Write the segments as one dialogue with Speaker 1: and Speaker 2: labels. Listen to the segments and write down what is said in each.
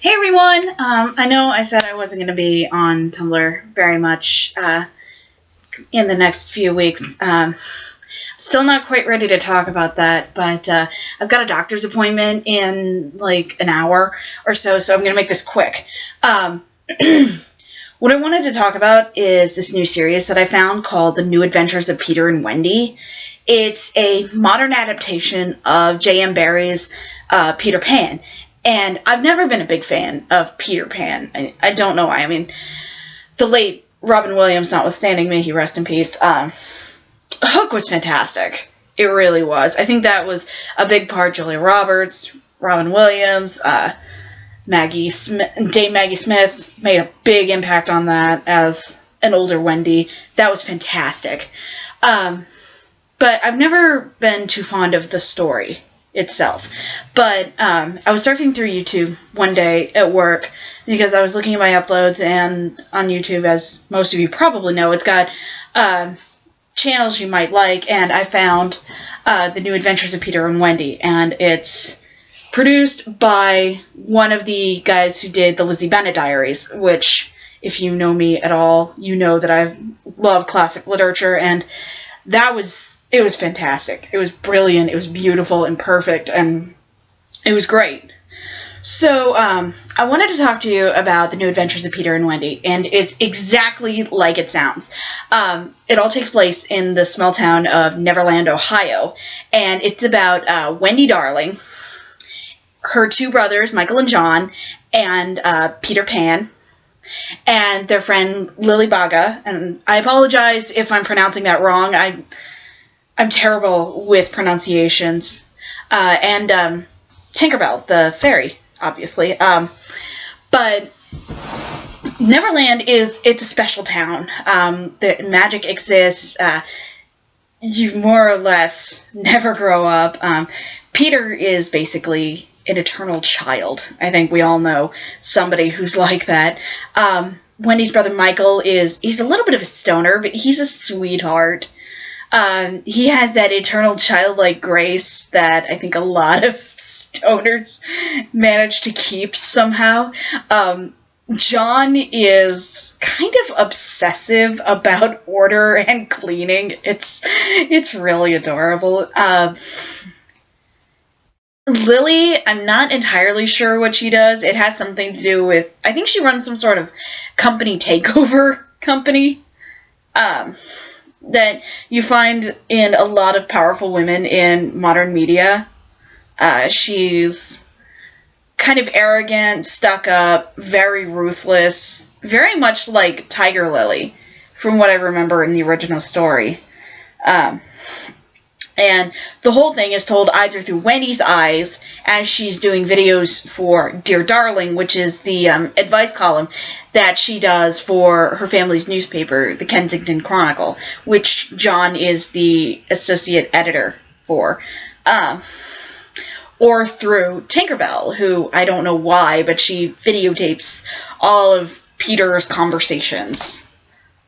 Speaker 1: Hey everyone! I know I said I wasn't going to be on Tumblr very much in the next few weeks. Still not quite ready to talk about that, but I've got a doctor's appointment in like an hour or so I'm going to make this quick. What I wanted to talk about is this new series that I found called The New Adventures of Peter and Wendy. It's a modern adaptation of J.M. Barrie's Peter Pan. And I've never been a big fan of Peter Pan. I don't know why. I mean, the late Robin Williams notwithstanding, may he rest in peace, Hook was fantastic. It really was. I think that was a big part. Julia Roberts, Robin Williams, Dame Maggie Smith made a big impact on that as an older Wendy. That was fantastic. But I've never been too fond of the story itself. But I was surfing through YouTube one day at work because I was looking at my uploads, and on YouTube, as most of you probably know, it's got channels you might like, and I found The New Adventures of Peter and Wendy, and it's produced by one of the guys who did the Lizzie Bennet Diaries, which, if you know me at all, you know that I love classic literature, and it was fantastic. It was brilliant. It was beautiful and perfect, and it was great. So I wanted to talk to you about The New Adventures of Peter and Wendy, and it's exactly like it sounds. It all takes place in the small town of Neverland, Ohio, and it's about Wendy Darling, her two brothers, Michael and John, and Peter Pan, and their friend Lily Baga. And I apologize if I'm pronouncing that wrong. I'm terrible with pronunciations. And Tinkerbell, the fairy, obviously. But Neverland it's a special town. The magic exists. You more or less never grow up. Peter is basically an eternal child. I think we all know somebody who's like that. Wendy's brother Michael he's a little bit of a stoner, but he's a sweetheart. He has that eternal childlike grace that I think a lot of stoners manage to keep somehow. John is kind of obsessive about order and cleaning. It's really adorable. Lily, I'm not entirely sure what she does. It has something to do with, I think she runs some sort of company takeover company. That you find in a lot of powerful women in modern media. She's kind of arrogant, stuck up, very ruthless, very much like Tiger Lily, from what I remember in the original story. And the whole thing is told either through Wendy's eyes, as she's doing videos for Dear Darling, which is the advice column that she does for her family's newspaper, the Kensington Chronicle, which John is the associate editor for. Or through Tinkerbell, who, I don't know why, but she videotapes all of Peter's conversations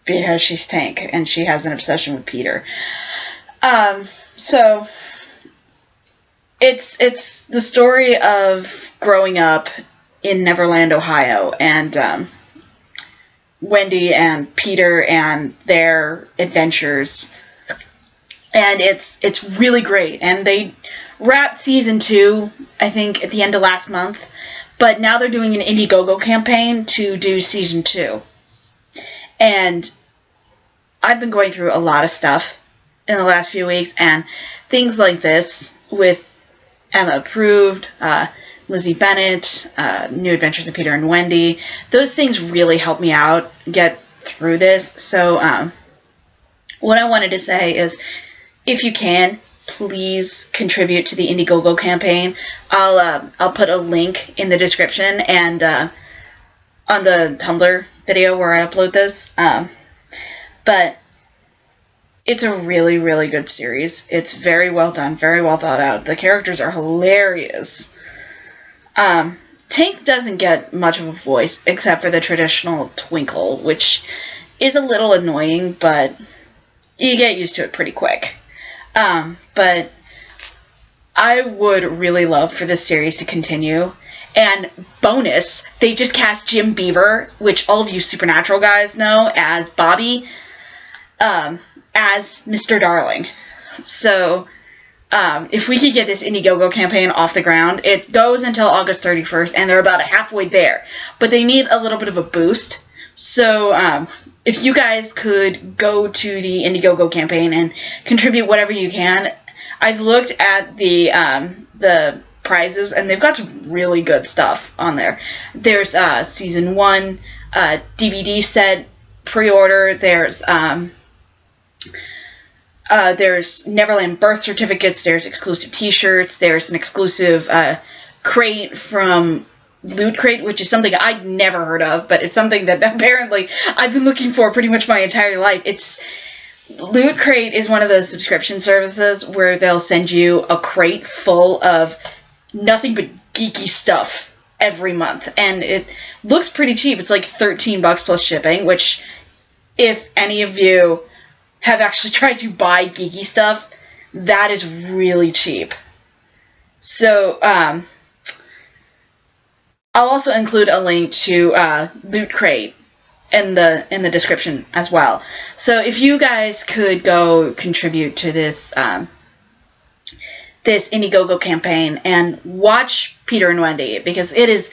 Speaker 1: because she's Tink, and she has an obsession with Peter. So it's the story of growing up in Neverland, Ohio, and Wendy and Peter and their adventures. And it's really great. And they wrapped season 2, I think, at the end of last month. But now they're doing an Indiegogo campaign to do season 2. And I've been going through a lot of stuff in the last few weeks, and things like this with Emma Approved, Lizzie Bennet, New Adventures of Peter and Wendy, those things really helped me out get through this. So what I wanted to say is, if you can, please contribute to the Indiegogo campaign. I'll put a link in the description and on the Tumblr video where I upload this. But it's a really, really good series. It's very well done, very well thought out. The characters are hilarious. Tink doesn't get much of a voice, except for the traditional Twinkle, which is a little annoying, but you get used to it pretty quick. But I would really love for this series to continue. And bonus, they just cast Jim Beaver, which all of you Supernatural guys know, as Bobby, as Mr. Darling. So, if we could get this Indiegogo campaign off the ground, it goes until August 31st, and they're about halfway there. But they need a little bit of a boost. So, if you guys could go to the Indiegogo campaign and contribute whatever you can. I've looked at the prizes, and they've got some really good stuff on there. There's season 1 DVD set pre-order. There's Neverland birth certificates. There's exclusive T-shirts. There's an exclusive crate from Loot Crate, which is something I'd never heard of, but it's something that apparently I've been looking for pretty much my entire life. Loot Crate is one of those subscription services where they'll send you a crate full of nothing but geeky stuff every month, and it looks pretty cheap. It's like $13 plus shipping, which, if any of you have actually tried to buy geeky stuff, that is really cheap. So, I'll also include a link to Loot Crate in the description as well. So if you guys could go contribute to this this Indiegogo campaign and watch Peter and Wendy, because it is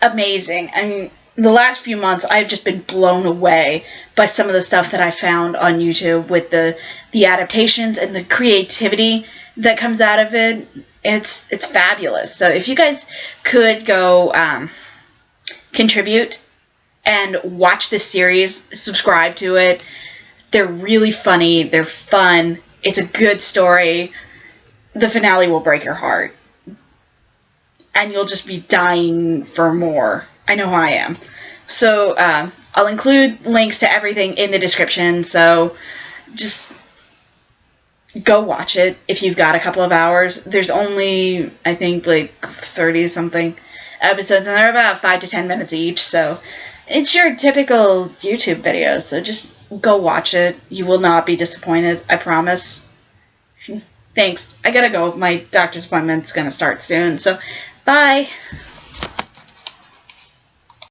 Speaker 1: amazing. I mean, the last few months I've just been blown away by some of the stuff that I found on YouTube with the adaptations and the creativity that comes out of it. It's fabulous. So if you guys could go contribute and watch this series, subscribe to it. They're really funny. They're fun. It's a good story. The finale will break your heart. And you'll just be dying for more. I know I am. So, I'll include links to everything in the description, so just go watch it if you've got a couple of hours. There's only, I think, like 30-something episodes, and they're about 5 to 10 minutes each, so it's your typical YouTube video, so just go watch it. You will not be disappointed, I promise. Thanks. I gotta go. My doctor's appointment's gonna start soon, so bye.